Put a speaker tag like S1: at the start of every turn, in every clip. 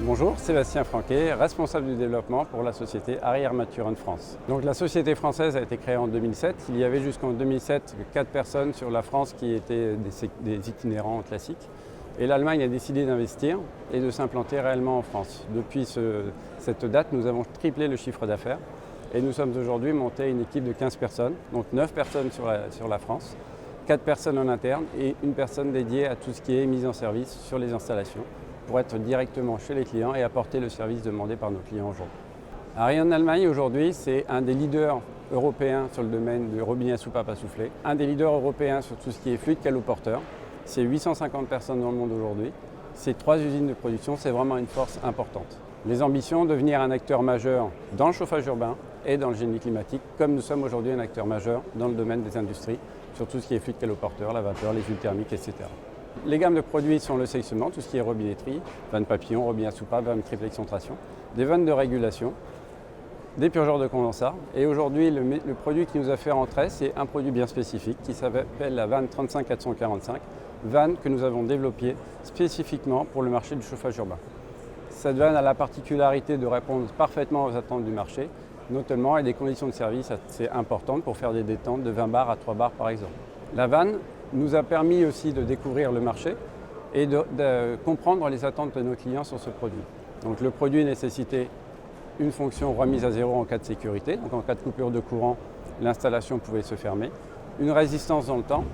S1: Bonjour, Sébastien Franquet, responsable du développement pour la société Harry Armaturen France. Donc la société française a été créée en 2007. Il y avait jusqu'en 2007 4 personnes sur la France qui étaient des itinérants classiques. Et l'Allemagne a décidé d'investir et de s'implanter réellement en France. Depuis cette date, nous avons triplé le chiffre d'affaires et nous sommes aujourd'hui montés à une équipe de 15 personnes, donc 9 personnes sur la France, 4 personnes en interne et une personne dédiée à tout ce qui est mise en service sur les installations, pour être directement chez les clients et apporter le service demandé par nos clients aujourd'hui. Harry en Allemagne aujourd'hui, c'est un des leaders européens sur le domaine du robinet à soupape à souffler, un des leaders européens sur tout ce qui est fluide caloporteur. C'est 850 personnes dans le monde aujourd'hui. C'est 3 usines de production, c'est vraiment une force importante. Les ambitions, devenir un acteur majeur dans le chauffage urbain et dans le génie climatique, comme nous sommes aujourd'hui un acteur majeur dans le domaine des industries, sur tout ce qui est fluide caloporteur, la vapeur, les huiles thermiques, etc. Les gammes de produits sont le sectionnement, tout ce qui est robinetterie, vannes papillon, robinet à soupape, vannes triple excenstration, des vannes de régulation, des purgeurs de condensat. Et aujourd'hui, le produit qui nous a fait rentrer, c'est un produit bien spécifique qui s'appelle la vanne 35445, vanne que nous avons développée spécifiquement pour le marché du chauffage urbain. Cette vanne a la particularité de répondre parfaitement aux attentes du marché, notamment avec des conditions de service assez importantes pour faire des détentes de 20 bars à 3 bars par exemple. La vanne nous a permis aussi de découvrir le marché et de comprendre les attentes de nos clients sur ce produit. Donc le produit nécessitait une fonction remise à zéro en cas de sécurité, donc en cas de coupure de courant, l'installation pouvait se fermer, une résistance dans le temps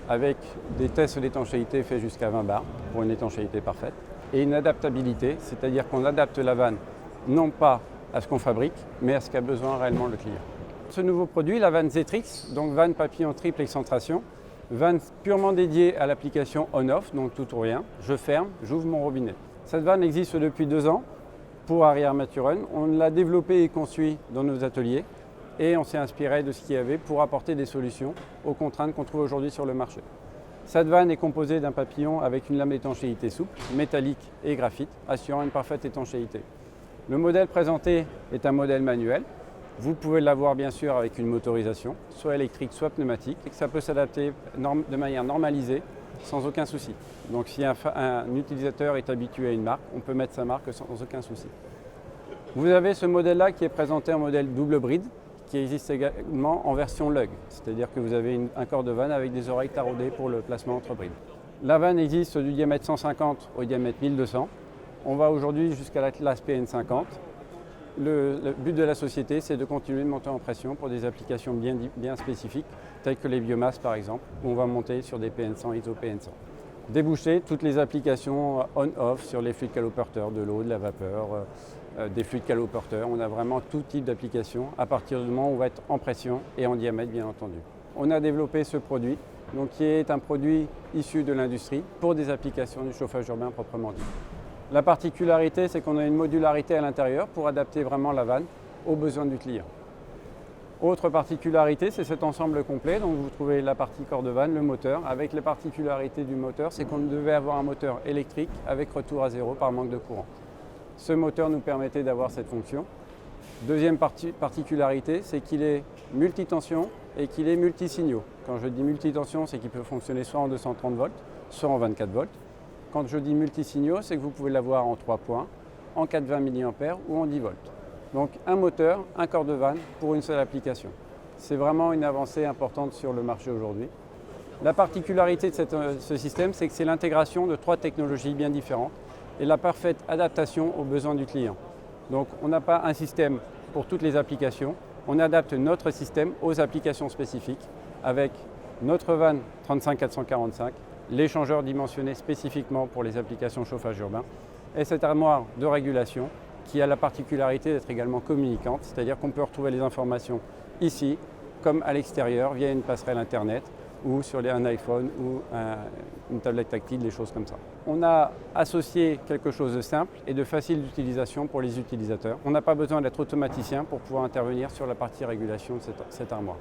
S1: avec des tests d'étanchéité faits jusqu'à 20 bars pour une étanchéité parfaite et une adaptabilité, c'est-à-dire qu'on adapte la vanne non pas à ce qu'on fabrique, mais à ce qu'a besoin réellement le client. Ce nouveau produit, la vanne Zetrix, donc vanne papillon triple excentration, vanne purement dédiée à l'application on-off, donc tout ou rien. Je ferme, j'ouvre mon robinet. Cette vanne existe depuis 2 ans pour Harry Armaturen. On l'a développée et conçue dans nos ateliers et on s'est inspiré de ce qu'il y avait pour apporter des solutions aux contraintes qu'on trouve aujourd'hui sur le marché. Cette vanne est composée d'un papillon avec une lame d'étanchéité souple, métallique et graphite, assurant une parfaite étanchéité. Le modèle présenté est un modèle manuel. Vous pouvez l'avoir bien sûr avec une motorisation, soit électrique, soit pneumatique, et que ça peut s'adapter de manière normalisée sans aucun souci. Donc si un utilisateur est habitué à une marque, on peut mettre sa marque sans aucun souci. Vous avez ce modèle-là qui est présenté en modèle double bride, qui existe également en version lug, c'est-à-dire que vous avez un corps de vanne avec des oreilles taraudées pour le placement entre brides. La vanne existe du diamètre 150 au diamètre 1200. On va aujourd'hui jusqu'à la classe PN50. Le but de la société, c'est de continuer de monter en pression pour des applications bien spécifiques, telles que les biomasses par exemple, où on va monter sur des PN100, ISO PN100. Déboucher toutes les applications on-off sur les fluides caloporteurs, de l'eau, de la vapeur, des fluides caloporteurs. On a vraiment tout type d'applications à partir du moment où on va être en pression et en diamètre bien entendu. On a développé ce produit, donc, qui est un produit issu de l'industrie pour des applications du chauffage urbain proprement dit. La particularité, c'est qu'on a une modularité à l'intérieur pour adapter vraiment la vanne aux besoins du client. Autre particularité, c'est cet ensemble complet. Donc vous trouvez la partie corps de vanne, le moteur. Avec les particularités du moteur, c'est qu'on devait avoir un moteur électrique avec retour à zéro par manque de courant. Ce moteur nous permettait d'avoir cette fonction. Deuxième particularité, c'est qu'il est multitension et qu'il est multisignaux. Quand je dis multitension, c'est qu'il peut fonctionner soit en 230 volts, soit en 24 volts. Quand je dis multisignaux, c'est que vous pouvez l'avoir en 3 points, en 420 mA ou en 10 volts. Donc un moteur, un corps de vanne pour une seule application. C'est vraiment une avancée importante sur le marché aujourd'hui. La particularité de ce système, c'est que c'est l'intégration de 3 technologies bien différentes et la parfaite adaptation aux besoins du client. Donc on n'a pas un système pour toutes les applications, on adapte notre système aux applications spécifiques avec notre vanne 35445, l'échangeur dimensionné spécifiquement pour les applications chauffage urbain et cette armoire de régulation qui a la particularité d'être également communicante, c'est-à-dire qu'on peut retrouver les informations ici comme à l'extérieur via une passerelle internet ou sur un iPhone ou une tablette tactile, des choses comme ça. On a associé quelque chose de simple et de facile d'utilisation pour les utilisateurs. On n'a pas besoin d'être automaticien pour pouvoir intervenir sur la partie régulation de cette armoire.